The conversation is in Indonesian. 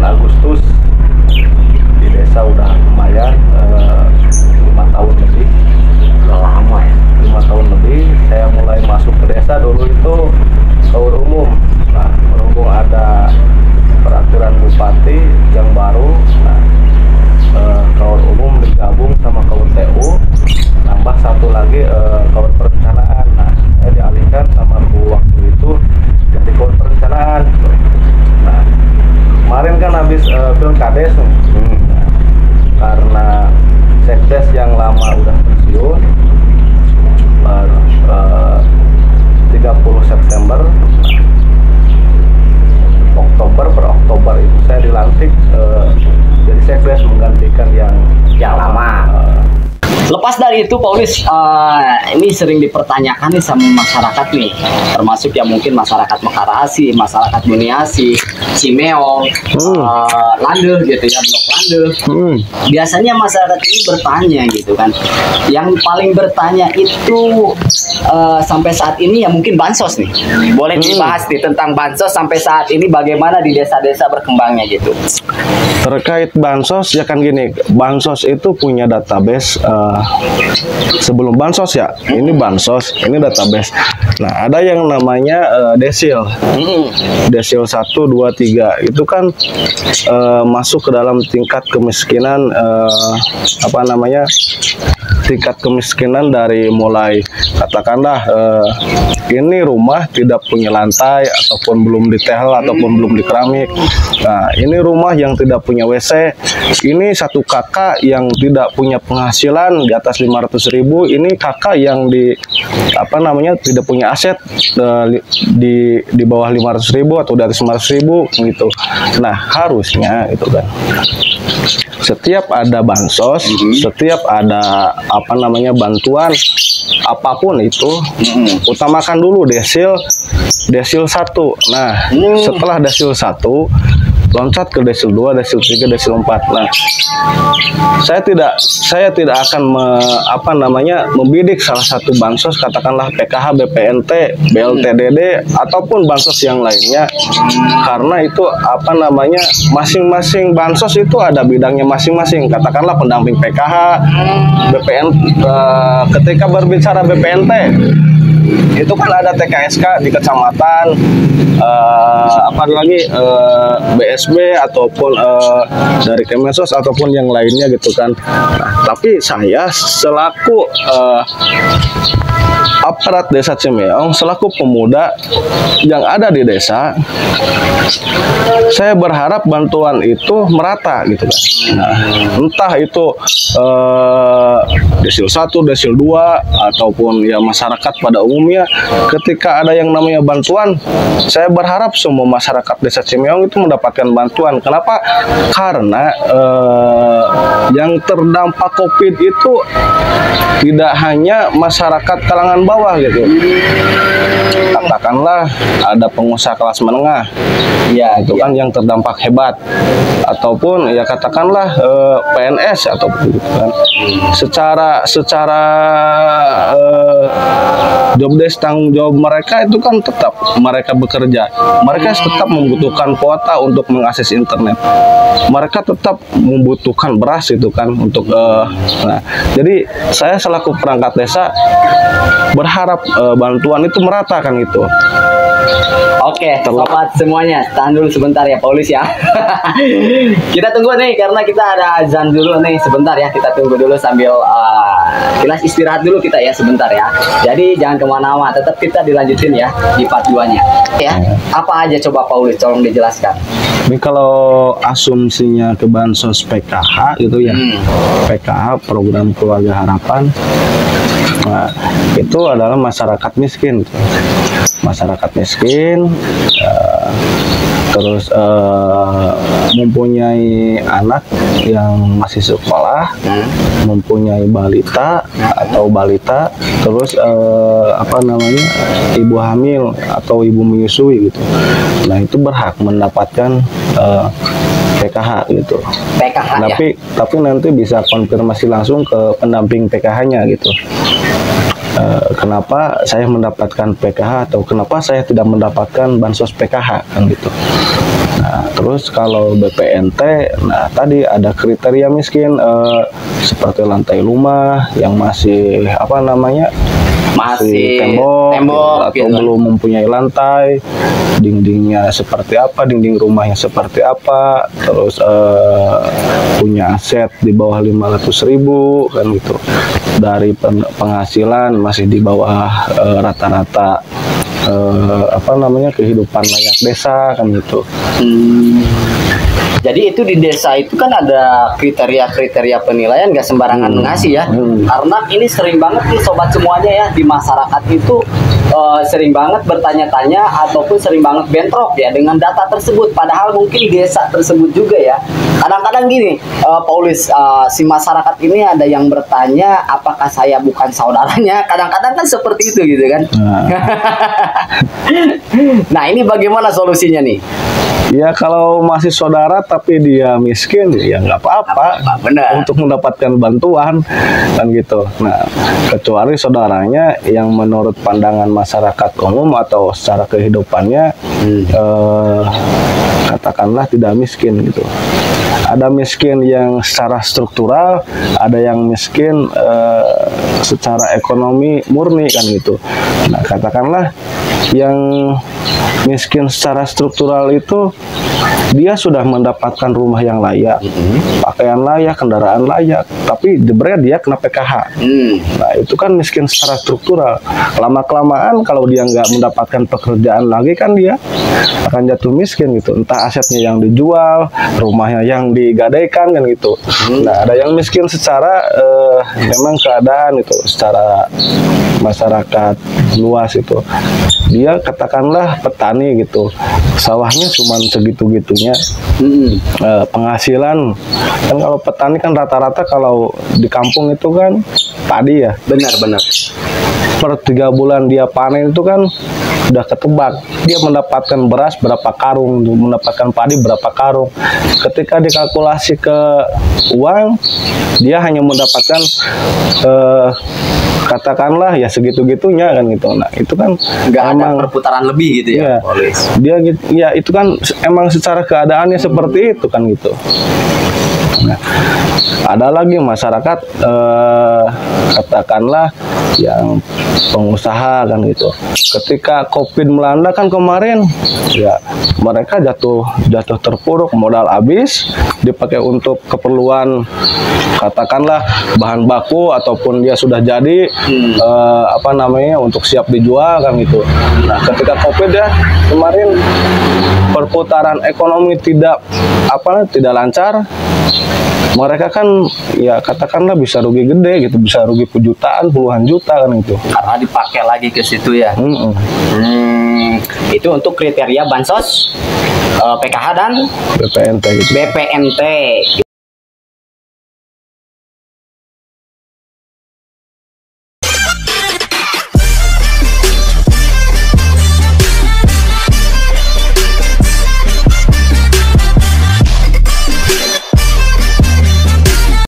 Agustus di desa udah lumayan 5 tahun lebih. Udah lama ya. 5 tahun lebih saya mulai masuk ke desa. Dulu itu KUR umum. Nah, berhubung ada peraturan bupati yang baru, nah KUR umum digabung sama KUR TU, tambah satu lagi KUR perencanaan. Nah, saya dialihkan sama Bu waktu itu jadi KUR perencanaan. Nah, kemarin kan habis pilkades, nah, karena sekdes yang lama udah pensiun, 30 September, per Oktober itu saya dilantik jadi sekdes menggantikan yang lama. Lepas dari itu, Paulus, ini sering dipertanyakan nih sama masyarakat nih, termasuk yang mungkin masyarakat Mekarasi, masyarakat Buniasi, Cimeong, Lande gitu ya, Blok Lande. Biasanya masyarakat ini bertanya gitu kan. Yang paling bertanya itu sampai saat ini ya mungkin bansos nih. Boleh dibahas nih tentang bansos sampai saat ini bagaimana di desa-desa berkembangnya gitu. Terkait bansos ya kan gini, bansos itu punya database. Sebelum bansos ya, ini bansos, ini database. Nah, ada yang namanya desil. Desil 1, 2, 3 itu kan masuk ke dalam tingkat kemiskinan, tingkat kemiskinan dari mulai katakanlah ini rumah tidak punya lantai ataupun belum ditehel ataupun belum dikeramik. Nah, ini rumah yang tidak punya WC. Ini satu kakak yang tidak punya penghasilan di atas 500.000. Ini kakak yang tidak punya aset di bawah 500.000 atau di atas 500.000 gitu. Nah, harusnya itu kan setiap ada bansos, setiap ada bantuan apapun itu, utamakan dulu desil 1. Nah, setelah desil 1 loncat ke desil 2, desil 3, desil 4. Nah, saya tidak akan membidik salah satu bansos, katakanlah PKH, BPNT, BLTDD ataupun bansos yang lainnya, karena itu masing-masing bansos itu ada bidangnya masing-masing. Katakanlah pendamping PKH, BPN, ketika berbicara BPNT itu kan ada TKSK di kecamatan, BSB ataupun dari Kemensos ataupun yang lainnya gitu kan. Nah, tapi saya selaku aparat desa Cimeong, selaku pemuda yang ada di desa, saya berharap bantuan itu merata gitu kan. Nah, entah itu desil 1, desil 2 ataupun ya masyarakat pada umumnya, ketika ada yang namanya bantuan, saya berharap semua masyarakat desa Cimeong itu mendapatkan bantuan. Kenapa? Karena yang terdampak COVID itu tidak hanya masyarakat kalangan bawah gitu. Katakanlah ada pengusaha kelas menengah, ya itu kan yang terdampak hebat, ataupun ya katakanlah PNS ataupun gitu kan. Secara job desk tanggung jawab mereka itu kan tetap mereka bekerja. Mereka tetap membutuhkan kuota untuk mengakses internet. Mereka tetap membutuhkan beras itu kan untuk nah, jadi saya selaku perangkat desa berharap bantuan itu merata kan gitu. Oke, sobat semuanya, tahan dulu sebentar ya Paulus ya. Kita tunggu nih karena kita ada azan dulu nih sebentar ya. Kita tunggu dulu sambil kita istirahat dulu kita ya sebentar ya. Jadi jangan kemana-mana, tetap kita dilanjutin ya di part 2-nya. Ya, apa aja coba Paulus, tolong dijelaskan. Ini kalau asumsinya ke bansos PKH itu ya, PKH program keluarga harapan, nah, itu adalah masyarakat miskin. Masyarakat miskin, terus mempunyai anak yang masih sekolah, mempunyai balita atau balita, terus ibu hamil atau ibu menyusui gitu. Nah, itu berhak mendapatkan PKH gitu. PKH tapi nanti bisa konfirmasi langsung ke pendamping PKH-nya gitu. kenapa saya mendapatkan PKH atau kenapa saya tidak mendapatkan bansos PKH kan gitu. Nah, terus kalau BPNT, nah tadi ada kriteria miskin seperti lantai rumah yang masih apa namanya masih tembok atau gitu. belum mempunyai lantai, dindingnya seperti apa, dinding rumahnya seperti apa, terus punya aset di bawah 500.000 kan gitu, dari penghasilan masih di bawah rata-rata apa namanya kehidupan layak desa kan gitu. Jadi itu di desa itu kan ada kriteria-kriteria penilaian, gak sembarangan ngasih ya. Karena ini sering banget nih sobat semuanya ya, di masyarakat itu sering banget bertanya-tanya ataupun sering banget bentrok ya dengan data tersebut. Padahal mungkin desa tersebut juga ya. Kadang-kadang gini, Paulus, si masyarakat ini ada yang bertanya apakah saya bukan saudaranya. Kadang-kadang kan seperti itu gitu kan. Nah ini bagaimana solusinya nih? Ya kalau masih saudara tapi dia miskin ya nggak apa-apa untuk mendapatkan bantuan kan gitu. Nah kecuali saudaranya yang menurut pandangan masyarakat umum atau secara kehidupannya katakanlah tidak miskin gitu. Ada miskin yang secara struktural, ada yang miskin secara ekonomi murni kan gitu. Nah katakanlah yang miskin secara struktural itu dia sudah mendapatkan rumah yang layak, pakaian layak, kendaraan layak, tapi jebret dia kena PKH. Nah itu kan miskin secara struktural. Lama-kelamaan kalau dia nggak mendapatkan pekerjaan lagi kan dia akan jatuh miskin gitu. Entah asetnya yang dijual, rumahnya yang digadaikan kan gitu. Nah ada yang miskin secara memang keadaan itu, secara masyarakat luas itu. Dia katakanlah petani gitu, sawahnya cuma segitu-gitunya, penghasilan kan kalau petani kan rata-rata kalau di kampung itu kan padi ya, benar-benar per 3 bulan dia panen itu kan udah ketebak dia mendapatkan beras berapa karung, mendapatkan padi berapa karung. Ketika dikalkulasi ke uang, dia hanya mendapatkan katakanlah ya segitu-gitunya kan gitu. Nah itu kan nggak ada perputaran lebih gitu ya, dia gitu ya, itu kan emang secara keadaannya seperti itu kan gitu. Nah, ada lagi masyarakat katakanlah yang pengusaha kan gitu. Ketika COVID melanda kan kemarin, ya mereka jatuh terpuruk, modal habis, dipakai untuk keperluan katakanlah bahan baku ataupun dia sudah jadi apa namanya untuk siap dijual kan gitu. Nah, ketika COVID ya kemarin perputaran ekonomi tidak lancar. Mereka kan ya katakanlah bisa rugi gede gitu, bisa rugi jutaan, puluhan juta kan itu. Karena dipakai lagi ke situ ya. Itu untuk kriteria bansos PKH dan BPNT gitu. BPNT